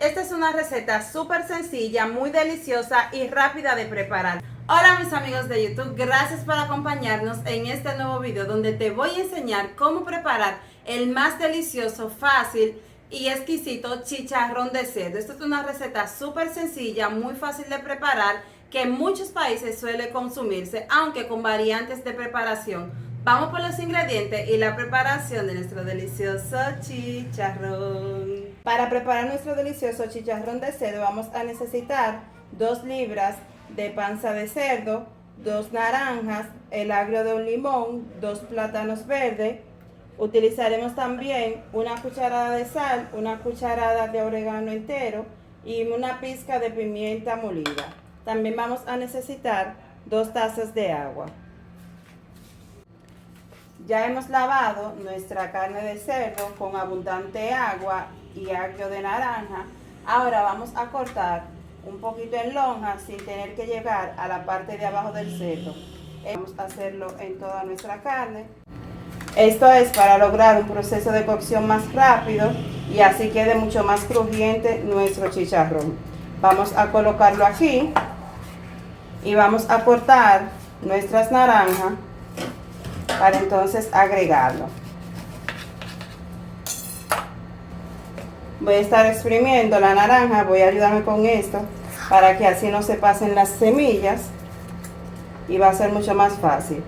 Esta es una receta súper sencilla, muy deliciosa y rápida de preparar. Hola mis amigos de YouTube, gracias por acompañarnos en este nuevo video donde te voy a enseñar cómo preparar el más delicioso, fácil y exquisito chicharrón de cerdo. Esta es una receta súper sencilla, muy fácil de preparar, que en muchos países suele consumirse, aunque con variantes de preparación. Vamos por los ingredientes y la preparación de nuestro delicioso chicharrón. Para preparar nuestro delicioso chicharrón de cerdo vamos a necesitar 2 libras de panza de cerdo, 2 naranjas, el agrio de un limón, 2 plátanos verdes. Utilizaremos también una cucharada de sal, una cucharada de orégano entero y una pizca de pimienta molida. También vamos a necesitar 2 tazas de agua. Ya hemos lavado nuestra carne de cerdo con abundante agua y agrio de naranja. Ahora vamos a cortar un poquito en lonjas sin tener que llegar a la parte de abajo del cerdo. Vamos a hacerlo en toda nuestra carne. Esto es para lograr un proceso de cocción más rápido y así quede mucho más crujiente nuestro chicharrón. Vamos a colocarlo aquí y vamos a cortar nuestras naranjas para entonces agregarlo. Voy a estar exprimiendo la naranja, voy a ayudarme con esto para que así no se pasen las semillas y va a ser mucho más fácil.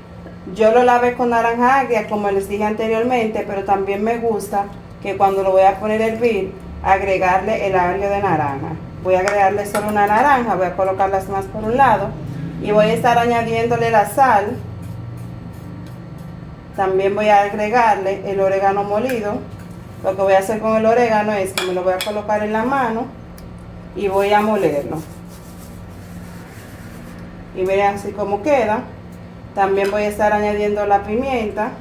Yo lo lavé con naranja agria como les dije anteriormente, pero también me gusta que cuando lo voy a poner a hervir agregarle el agrio de naranja. Voy a agregarle solo una naranja, voy a colocarlas más por un lado y voy a estar añadiéndole la sal. También voy a agregarle el orégano molido. Lo que voy a hacer con el orégano es que me lo voy a colocar en la mano y voy a molerlo. Y miren así como queda. También voy a estar añadiendo la pimienta.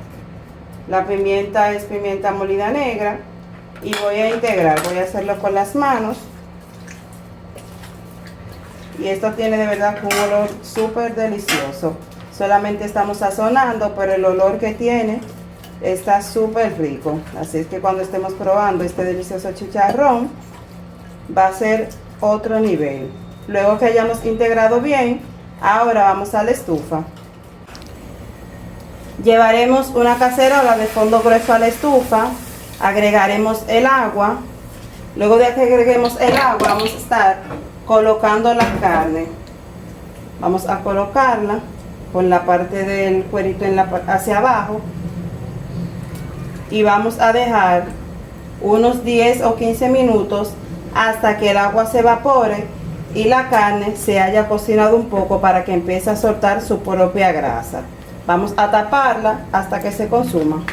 La pimienta es pimienta molida negra. Y voy a integrar, voy a hacerlo con las manos. Y esto tiene de verdad un olor súper delicioso. Solamente estamos sazonando, pero el olor que tiene está súper rico. Así es que cuando estemos probando este delicioso chicharrón, va a ser otro nivel. Luego que hayamos integrado bien, ahora vamos a la estufa. Llevaremos una cacerola de fondo grueso a la estufa. Agregaremos el agua. Luego de que agreguemos el agua, vamos a estar colocando la carne. Vamos a colocarla con la parte del cuerito hacia abajo y vamos a dejar unos 10 o 15 minutos hasta que el agua se evapore y la carne se haya cocinado un poco para que empiece a soltar su propia grasa. Vamos a taparla hasta que se consuma.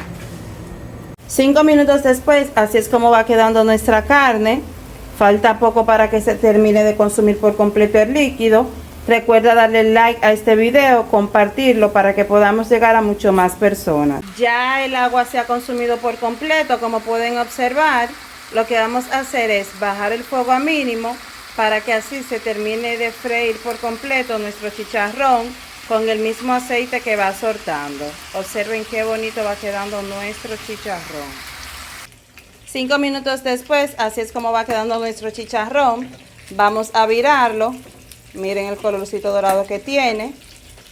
5 minutos después, así es como va quedando nuestra carne. Falta poco para que se termine de consumir por completo el líquido. Recuerda darle like a este video, compartirlo para que podamos llegar a mucho más personas. Ya el agua se ha consumido por completo, como pueden observar. Lo que vamos a hacer es bajar el fuego a mínimo para que así se termine de freír por completo nuestro chicharrón con el mismo aceite que va soltando. Observen qué bonito va quedando nuestro chicharrón. 5 minutos después, así es como va quedando nuestro chicharrón. Vamos a virarlo. Miren el colorcito dorado que tiene.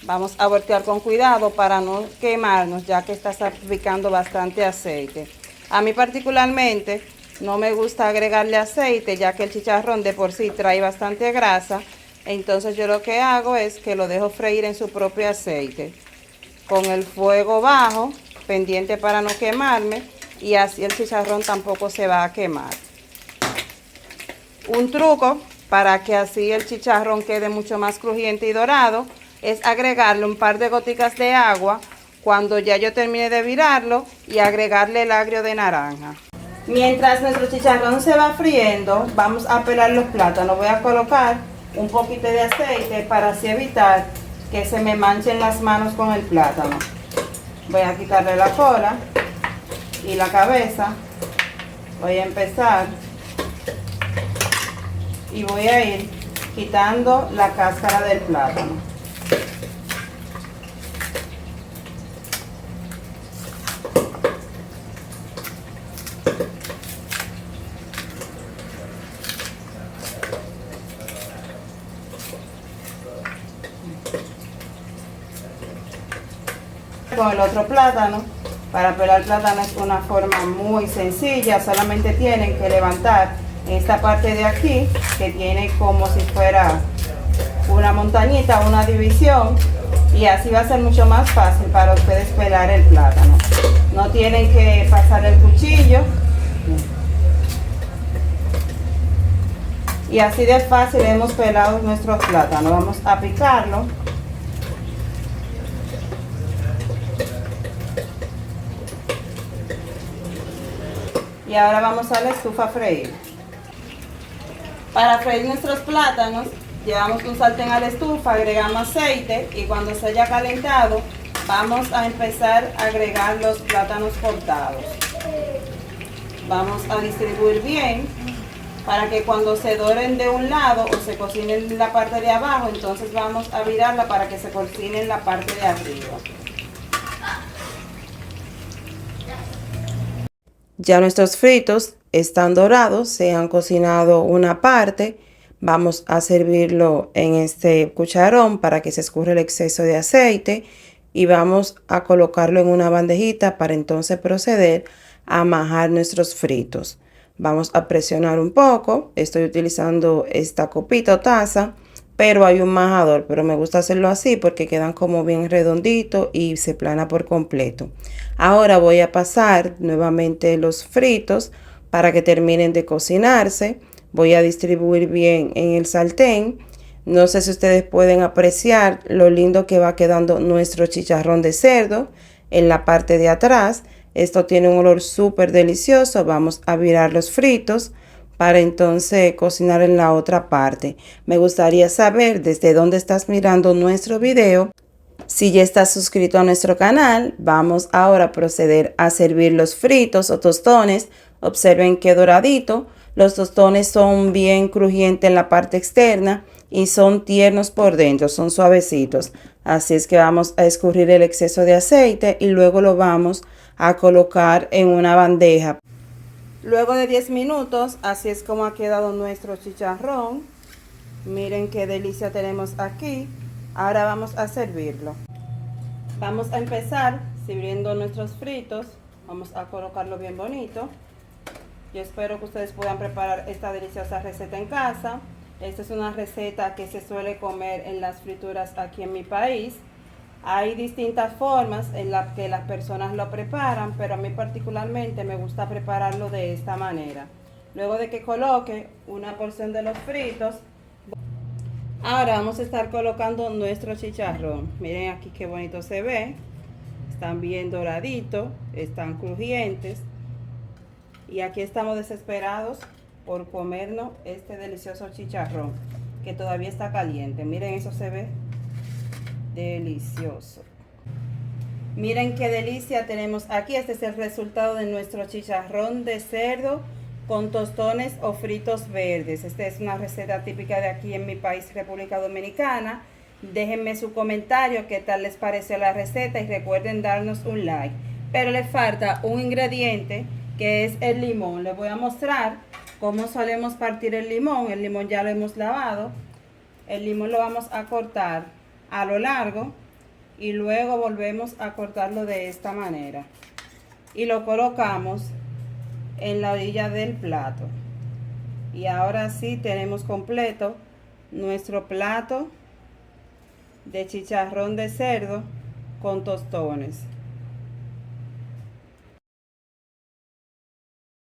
Vamos a voltear con cuidado para no quemarnos, ya que está salpicando bastante aceite. A mí particularmente no me gusta agregarle aceite, ya que el chicharrón de por sí trae bastante grasa. Entonces yo lo que hago es que lo dejo freír en su propio aceite, con el fuego bajo, pendiente para no quemarme, y así el chicharrón tampoco se va a quemar. Un truco para que así el chicharrón quede mucho más crujiente y dorado es agregarle un par de goticas de agua cuando ya yo termine de virarlo y agregarle el agrio de naranja. Mientras nuestro chicharrón se va friendo, vamos a pelar los plátanos. Voy a colocar un poquito de aceite para así evitar que se me manchen las manos con el plátano. Voy a quitarle la cola y la cabeza. Voy a empezar y voy a ir quitando la cáscara del plátano. con el otro plátano. Para pelar plátano es una forma muy sencilla, solamente tienen que levantar esta parte de aquí, que tiene como si fuera una montañita, una división, y así va a ser mucho más fácil para ustedes pelar el plátano. No tienen que pasar el cuchillo. Y así de fácil hemos pelado nuestros plátanos. Vamos a picarlo. Y ahora vamos a la estufa a freír. Para freír nuestros plátanos, llevamos un sartén a la estufa, agregamos aceite y cuando se haya calentado, vamos a empezar a agregar los plátanos cortados. Vamos a distribuir bien para que cuando se doren de un lado o se cocinen en la parte de abajo, entonces vamos a virarla para que se cocine en la parte de arriba. Ya nuestros fritos están dorados, se han cocinado una parte. Vamos a servirlo en este cucharón para que se escurra el exceso de aceite y vamos a colocarlo en una bandejita para entonces proceder a majar nuestros fritos. Vamos a presionar un poco. Estoy utilizando esta copita o taza, pero hay un majador, pero me gusta hacerlo así porque quedan como bien redonditos y se plana por completo. Ahora voy a pasar nuevamente los fritos para que terminen de cocinarse. Voy a distribuir bien en el sartén. No sé si ustedes pueden apreciar lo lindo que va quedando nuestro chicharrón de cerdo en la parte de atrás. Esto tiene un olor súper delicioso. Vamos a virar los fritos para entonces cocinar en la otra parte. Me gustaría saber desde dónde estás mirando nuestro video. Si ya estás suscrito a nuestro canal, vamos ahora a proceder a servir los fritos o tostones. Observen qué doradito. Los tostones son bien crujientes en la parte externa y son tiernos por dentro, son suavecitos. Así es que vamos a escurrir el exceso de aceite y luego lo vamos a colocar en una bandeja. Luego de 10 minutos, así es como ha quedado nuestro chicharrón. Miren qué delicia tenemos aquí. Ahora vamos a servirlo. Vamos a empezar sirviendo nuestros fritos. Vamos a colocarlo bien bonito. Yo espero que ustedes puedan preparar esta deliciosa receta en casa. Esta es una receta que se suele comer en las frituras aquí en mi país. Hay distintas formas en las que las personas lo preparan, pero a mí particularmente me gusta prepararlo de esta manera. Luego de que coloque una porción de los fritos, ahora vamos a estar colocando nuestro chicharrón. Miren aquí qué bonito se ve. Están bien doraditos, están crujientes. Y aquí estamos desesperados por comernos este delicioso chicharrón, que todavía está caliente. Miren, eso se ve delicioso. Miren qué delicia tenemos aquí. Este es el resultado de nuestro chicharrón de cerdo con tostones o fritos verdes. Esta es una receta típica de aquí en mi país, República Dominicana. Déjenme su comentario qué tal les pareció la receta y recuerden darnos un like. Pero le falta un ingrediente, que es el limón. Les voy a mostrar cómo solemos partir el limón. El limón ya lo hemos lavado. El limón lo vamos a cortar a lo largo y luego volvemos a cortarlo de esta manera y lo colocamos en la orilla del plato. Y ahora sí tenemos completo nuestro plato de chicharrón de cerdo con tostones.